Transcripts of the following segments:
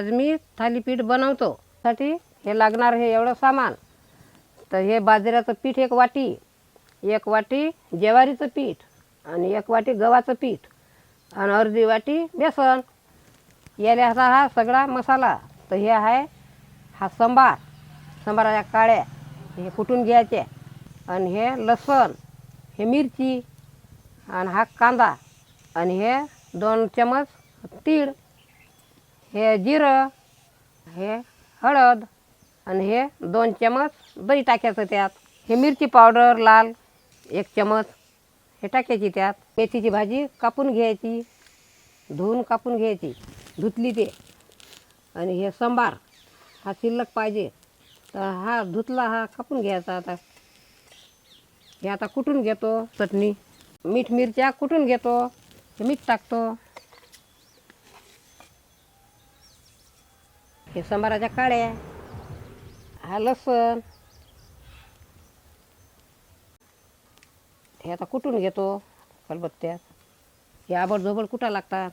आज मी थालीपीठ बनवतो. साठी हे लागणार हे एवढं सामान. तर हे बाजऱ्याचं पीठ 1 वाटी, 1 वाटी ज्वारीचं पीठ आणि 1 वाटी गव्हाचं पीठ आणि अर्धी वाटी बेसन. याला असा हा सगळा मसाला. तर हे आहे हा संबार, संबाराच्या काळ्या हे कुटून घ्यायचे आणि हे लसूण, हे मिरची आणि हा कांदा आणि हे 2 चमच तीळ, हे जिरं, हे हळद आणि हे 2 चमच दही टाकायचं त्यात. हे मिरची पावडर लाल 1 चमच हे टाकायची त्यात. मेथीची भाजी कापून घ्यायची, धुवून कापून घ्यायची, धुतली ते. आणि हे संबार हा शिल्लक पाहिजे तर हा धुतला हा कापून घ्यायचा. आता हे आता कुटून घेतो. चटणी मीठ मिरच्या कुटून घेतो. हे मीठ टाकतो. हे संबाराच्या काळ्या, हा लसूण हे आता कुटून घेतो खलबत्त्यात. हे आबडधोबड कुटा लागतात.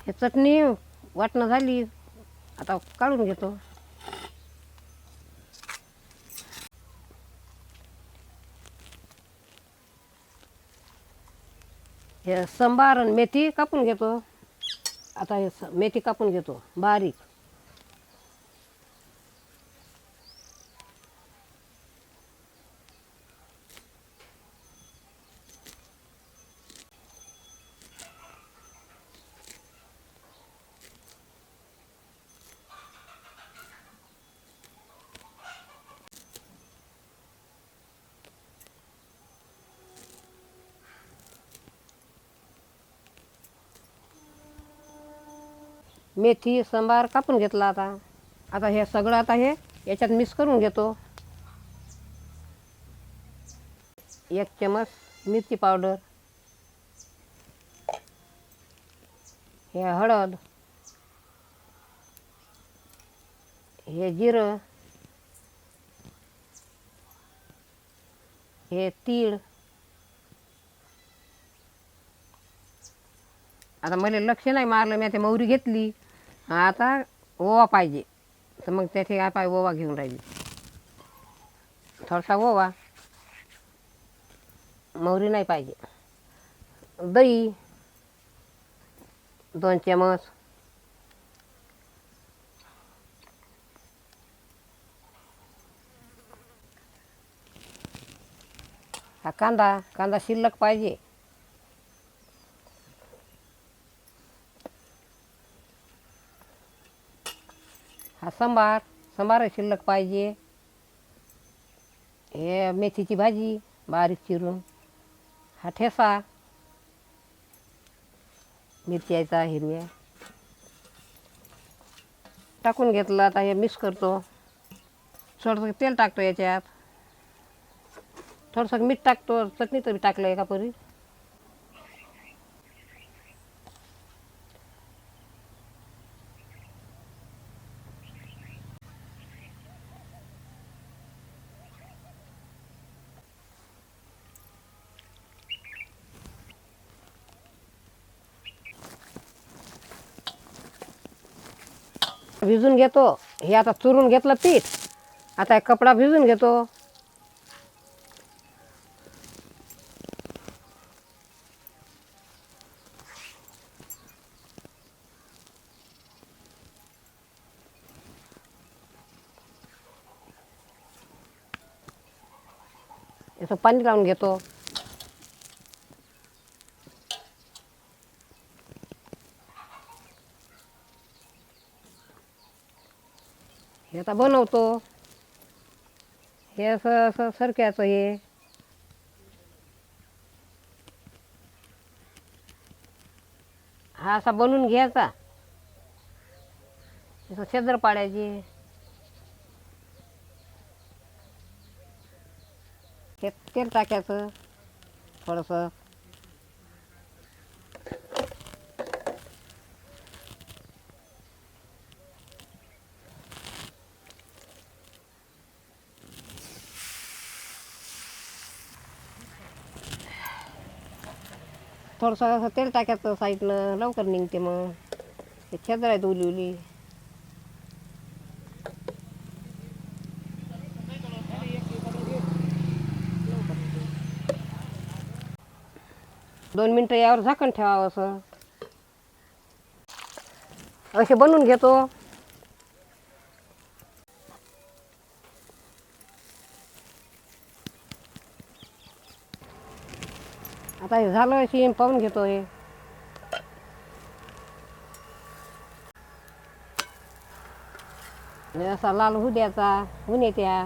हे चटणी वाटणं झाली आता काढून घेतो. हे संबार आणि मेथी कापून घेतो. आता हे मेथी कापून घेतो बारीक. मेथी संबार कापून घेतला. आता हे सगळं आता हे याच्यात मिक्स करून घेतो. 1 चमच मिरची पावडर, हे हळद, हे जिरं, हे तीळ. आता मला लक्ष नाही मारलं, मी आता मोहरी घेतली. आता ओवा पाहिजे तर मग त्याचे काय पाय ओवा घेऊन राहिली. थोडासा ओवा, मोहरी नाही पाहिजे. दही 2 चमच, हा कांदा शिल्लक पाहिजे. हा संबार शिल्लक पाहिजे. हे मेथीची भाजी बारीक चिरून, हा ठेसा मिरच्याचा हिरव्या टाकून घेतलं. आता हे मिक्स करतो. थोडंसं तेल टाकतो याच्यात, थोडंसं मीठ टाकतो. चटणी तरी टाकलं एका परी. भिजून घेतो. हे आता चुरून घेतलं पीठ. आता एक कपडा भिजून घेतो. याचं पाणी लावून घेतो. हे आता बनवतो. हे असं सरक्याचं हे हा असा बनवून घ्यायचा. असं छिद्र पाडायची. हे तेल टाकायचं थोडंसं. थोडंसं असं तेल टाकायचं साईडनं, लवकर निघते. मग ते छेद आहेत उली उली. दोन मिनटं यावर झाकण ठेवावं. असं असे बनवून घेतो. आता हे झालं अशी पाहून घेतो. हे आणि असा लाल होऊ द्यायचा, ऊन येत्या.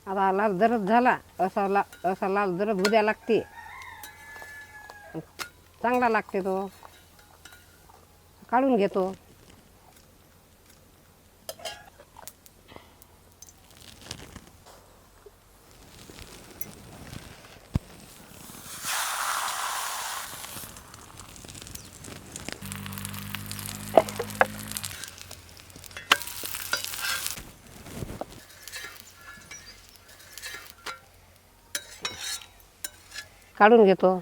आता लाल जरद झाला, असा लाल जरद होऊ द्या लागते. चांगला लागते तो. काढून घेतो. काढून घेतो.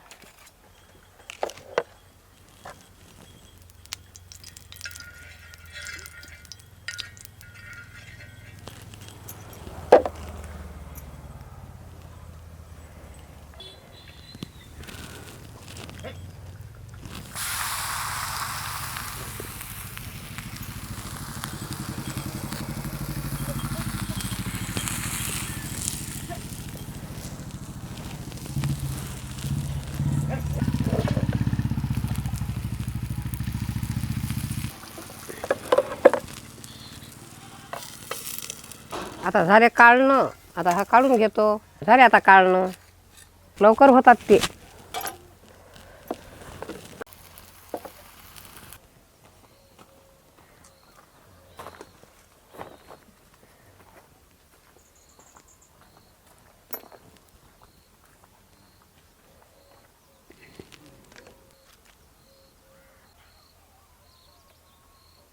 आता झाले काढणं. आता हा काढून घेतो. झाले आता काढणं. लवकर होतात ते.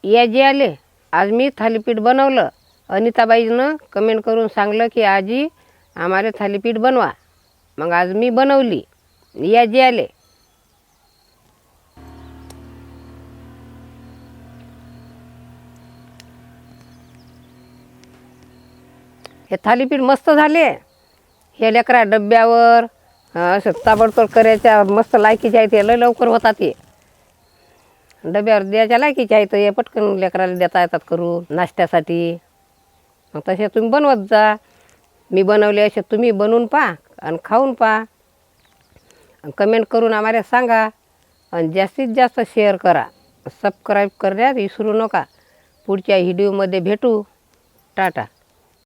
या जे आले, आज मी थालीपीठ बनवलं. अनिताबाईनं कमेंट करून सांगलं की आजी आम्हाला थालीपीठ बनवा. मग आज मी बनवली. या जे आले. हे थालीपीठ मस्त झाले. हे लेकरा डब्यावर असं ताबडतोब करायच्या मस्त लायकीचे आहेत. लय लवकर होतात. हे डब्यावर द्यायच्या लायकीचे आहेत. हे पटकन लेकराला देता येतात करून नाश्त्यासाठी. मग तसे तुम्ही बनवत जा. मी बनवले असे तुम्ही बनवून पहा आणि खाऊन पहा. कमेंट करून आम्हाला सांगा. आणि जास्तीत जास्त शेअर करा. सबस्क्राईब करण्यास विसरू नका. पुढच्या व्हिडिओमध्ये भेटू. टाटा.